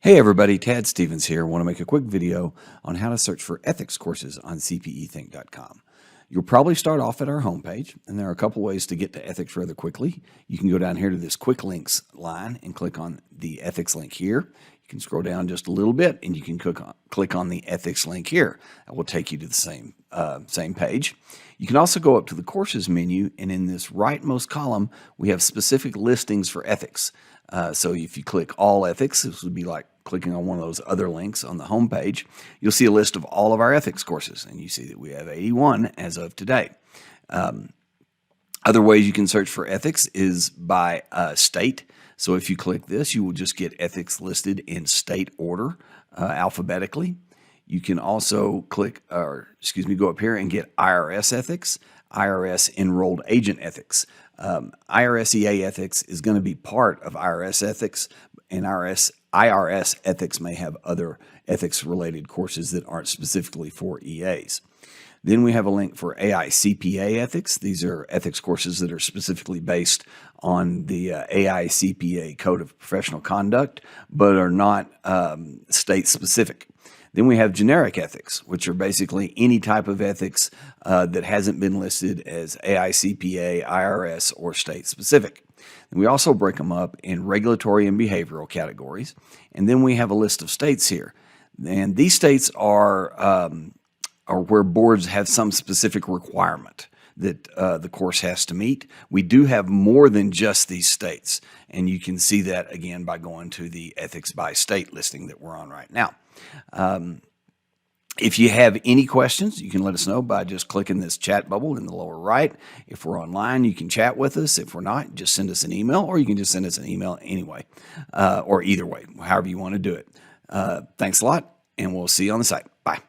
Hey everybody, Tad Stevens here. I want to make a quick video on how to search for ethics courses on CPEthink.com. You'll probably start off at our homepage, and there are a couple ways to get to ethics rather quickly. You can go down here to this quick links line and click on the ethics link here. You can scroll down just a little bit and you can click on the ethics link here. That will take you to the same page. You can also go up to the courses menu, and in this rightmost column, we have specific listings for ethics. So if you click all ethics, this would be like clicking on one of those other links on the home page. You'll see a list of all of our ethics courses, and you see that we have 81 as of today. Other ways you can search for ethics is by state. So if you click this, you will just get ethics listed in state order alphabetically. You can also go up here and get IRS ethics, IRS enrolled agent ethics. IRS EA ethics is going to be part of IRS ethics, and IRS ethics may have other ethics related courses that aren't specifically for EAs. Then we have a link for AICPA ethics. These are ethics courses that are specifically based on the AICPA Code of Professional Conduct, but are not state specific. Then we have generic ethics, which are basically any type of ethics that hasn't been listed as AICPA, IRS, or state specific. And we also break them up in regulatory and behavioral categories. And then we have a list of states here. And these states are where boards have some specific requirement that the course has to meet. We do have more than just these states, and you can see that again by going to the ethics by state listing that we're on right now. If you have any questions, you can let us know by just clicking this chat bubble in the lower right. If we're online, you can chat with us. If we're not, just send us an email, or you can just send us an email anyway, or either way, however you want to do it. Thanks a lot, and we'll see you on the site. Bye.